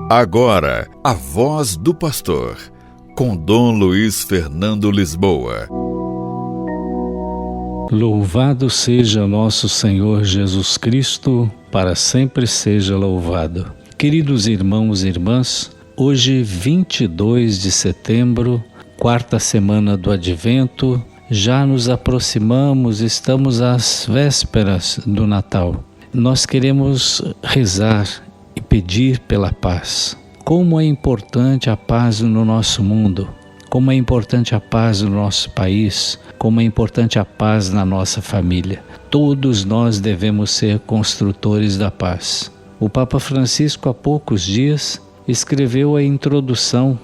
Agora, a voz do pastor, com Dom Luiz Fernando Lisboa. Louvado seja nosso Senhor Jesus Cristo, para sempre seja louvado. Queridos irmãos e irmãs, hoje 22 de setembro, quarta semana do Advento, já nos aproximamos, estamos às vésperas do Natal. Nós queremos rezar e pedir pela paz. Como é importante a paz no nosso mundo, como é importante a paz no nosso país, como é importante a paz na nossa família. Todos nós devemos ser construtores da paz. O Papa Francisco, há poucos dias, escreveu a introdução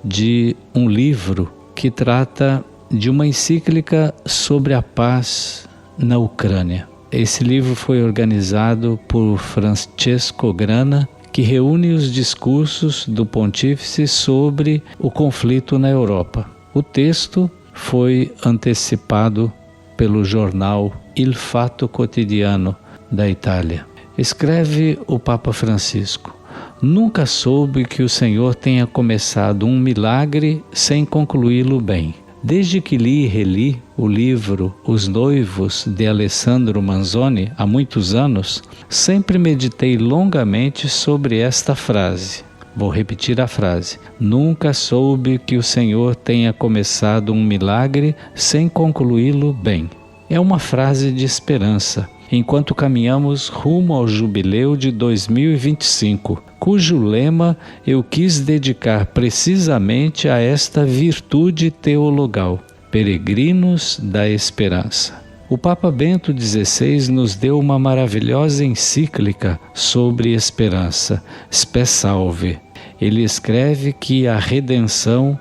de um livro que trata de uma encíclica sobre a paz na Ucrânia. Esse livro foi organizado por Francesco Grana, que reúne os discursos do pontífice sobre o conflito na Europa. O texto foi antecipado pelo jornal Il Fatto Quotidiano da Itália. Escreve o Papa Francisco: nunca soube que o Senhor tenha começado um milagre sem concluí-lo bem. Desde que li e reli o livro Os Noivos de Alessandro Manzoni, há muitos anos, sempre meditei longamente sobre esta frase. Vou repetir a frase: nunca soube que o Senhor tenha começado um milagre sem concluí-lo bem. É uma frase de esperança, enquanto caminhamos rumo ao jubileu de 2025, cujo lema eu quis dedicar precisamente a esta virtude teologal: peregrinos da esperança. O Papa Bento XVI nos deu uma maravilhosa encíclica sobre esperança, Spe Salve. Ele escreve que a redenção,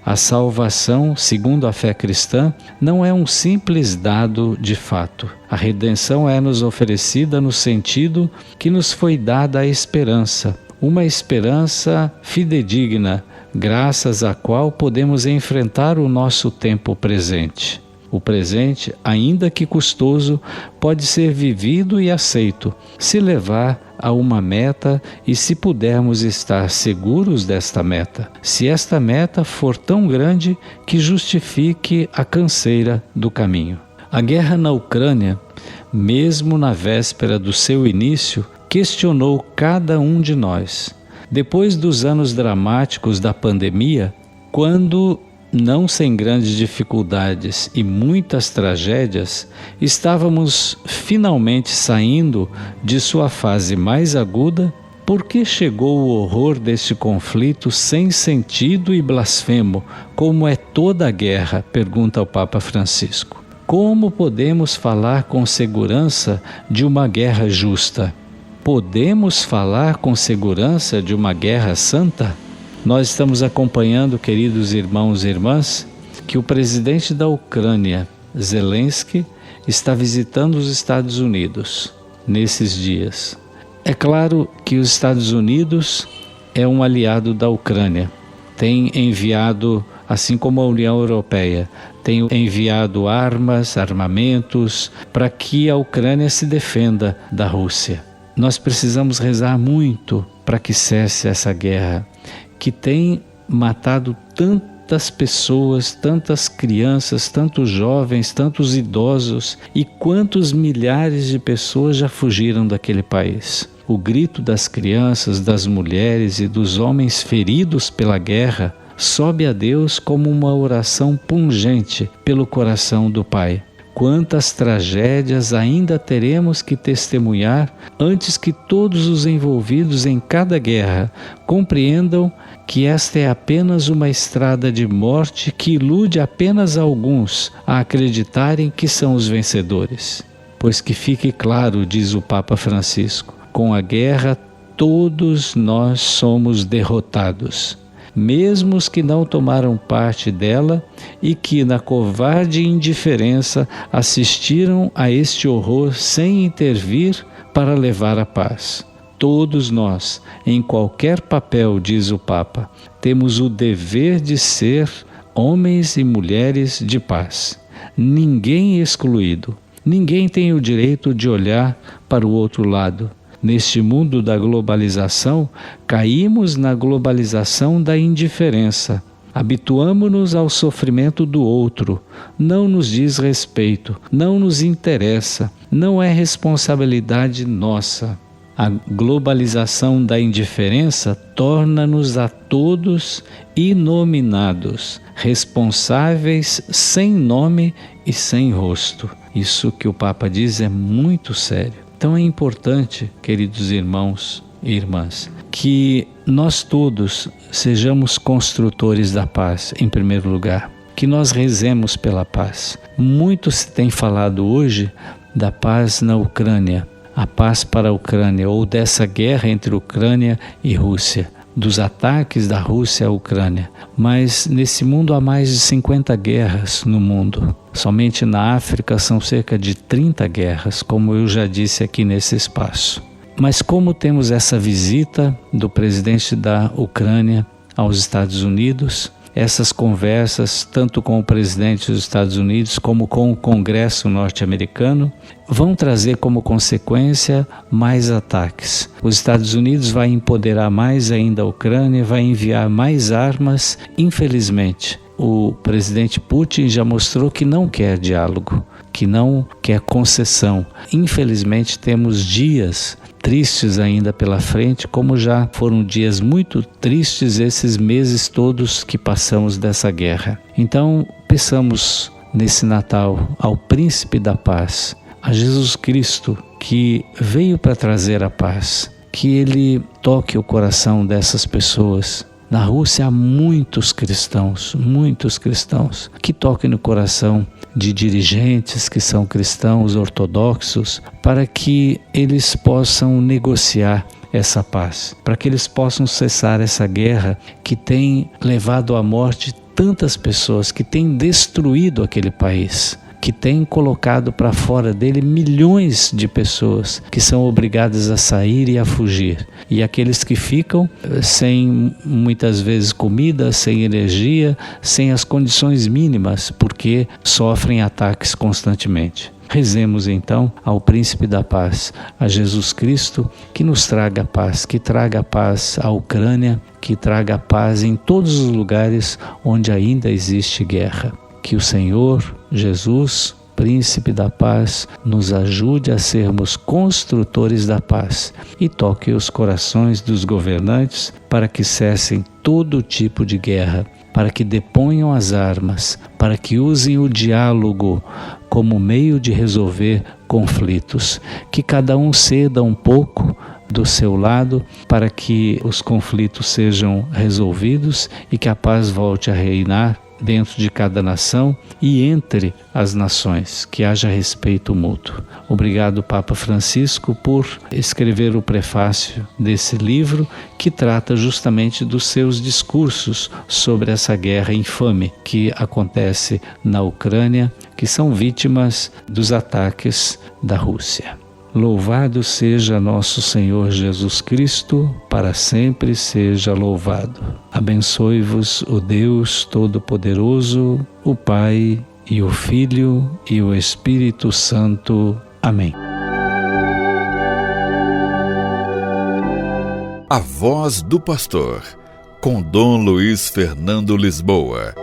a salvação, segundo a fé cristã, não é um simples dado de fato. A redenção é-nos oferecida no sentido que nos foi dada a esperança, uma esperança fidedigna, graças à qual podemos enfrentar o nosso tempo presente. O presente, ainda que custoso, pode ser vivido e aceito, se levar a uma meta e se pudermos estar seguros desta meta, se esta meta for tão grande que justifique a canseira do caminho. A guerra na Ucrânia, mesmo na véspera do seu início, questionou cada um de nós. Depois dos anos dramáticos da pandemia, quando, não sem grandes dificuldades e muitas tragédias, estávamos finalmente saindo de sua fase mais aguda, por que chegou o horror deste conflito sem sentido e blasfemo, como é toda a guerra? Pergunta o Papa Francisco. Como podemos falar com segurança de uma guerra justa? Podemos falar com segurança de uma guerra santa? Nós estamos acompanhando, queridos irmãos e irmãs, que o presidente da Ucrânia, Zelensky, está visitando os Estados Unidos nesses dias. É claro que os Estados Unidos é um aliado da Ucrânia. Tem enviado, assim como a União Europeia, tem enviado armas, armamentos, para que a Ucrânia se defenda da Rússia. Nós precisamos rezar muito para que cesse essa guerra, que tem matado tantas pessoas, tantas crianças, tantos jovens, tantos idosos, e quantos milhares de pessoas já fugiram daquele país. O grito das crianças, das mulheres e dos homens feridos pela guerra sobe a Deus como uma oração pungente pelo coração do Pai. Quantas tragédias ainda teremos que testemunhar antes que todos os envolvidos em cada guerra compreendam que esta é apenas uma estrada de morte que ilude apenas alguns a acreditarem que são os vencedores. Pois que fique claro, diz o Papa Francisco, com a guerra todos nós somos derrotados. Mesmo os que não tomaram parte dela e que, na covarde indiferença, assistiram a este horror sem intervir para levar a paz. Todos nós, em qualquer papel, diz o Papa, temos o dever de ser homens e mulheres de paz. Ninguém excluído, ninguém tem o direito de olhar para o outro lado. Neste mundo da globalização, caímos na globalização da indiferença. Habituamo-nos ao sofrimento do outro, não nos diz respeito, não nos interessa, não é responsabilidade nossa. A globalização da indiferença torna-nos a todos inominados, responsáveis sem nome e sem rosto. Isso que o Papa diz é muito sério. Então é importante, queridos irmãos e irmãs, que nós todos sejamos construtores da paz, em primeiro lugar. Que nós rezemos pela paz. Muito se tem falado hoje da paz na Ucrânia, a paz para a Ucrânia, ou dessa guerra entre Ucrânia e Rússia, dos ataques da Rússia à Ucrânia. Mas nesse mundo há mais de 50 guerras no mundo. Somente na África são cerca de 30 guerras, como eu já disse aqui nesse espaço. Mas como temos essa visita do presidente da Ucrânia aos Estados Unidos, essas conversas, tanto com o presidente dos Estados Unidos como com o Congresso norte-americano, vão trazer como consequência mais ataques. Os Estados Unidos vai empoderar mais ainda a Ucrânia, vai enviar mais armas. Infelizmente, o presidente Putin já mostrou que não quer diálogo, que não quer concessão. Infelizmente, temos dias tristes ainda pela frente, como já foram dias muito tristes esses meses todos que passamos dessa guerra. Então, peçamos nesse Natal ao Príncipe da Paz, a Jesus Cristo, que veio para trazer a paz, que Ele toque o coração dessas pessoas. Na Rússia há muitos cristãos, que toquem no coração de dirigentes que são cristãos ortodoxos, para que eles possam negociar essa paz, para que eles possam cessar essa guerra que tem levado à morte tantas pessoas, que tem destruído aquele país, que tem colocado para fora dele milhões de pessoas que são obrigadas a sair e a fugir. E aqueles que ficam sem muitas vezes comida, sem energia, sem as condições mínimas, porque sofrem ataques constantemente. Rezemos então ao Príncipe da Paz, a Jesus Cristo, que nos traga paz, que traga paz à Ucrânia, que traga paz em todos os lugares onde ainda existe guerra. Que o Senhor Jesus, Príncipe da Paz, nos ajude a sermos construtores da paz e toque os corações dos governantes para que cessem todo tipo de guerra, para que deponham as armas, para que usem o diálogo como meio de resolver conflitos. Que cada um ceda um pouco do seu lado para que os conflitos sejam resolvidos e que a paz volte a reinar dentro de cada nação e entre as nações, que haja respeito mútuo. Obrigado, Papa Francisco, por escrever o prefácio desse livro que trata justamente dos seus discursos sobre essa guerra infame que acontece na Ucrânia, que são vítimas dos ataques da Rússia. Louvado seja nosso Senhor Jesus Cristo, para sempre seja louvado. Abençoe-vos o Deus Todo-Poderoso, o Pai e o Filho e o Espírito Santo. Amém. A Voz do Pastor, com Dom Luiz Fernando Lisboa.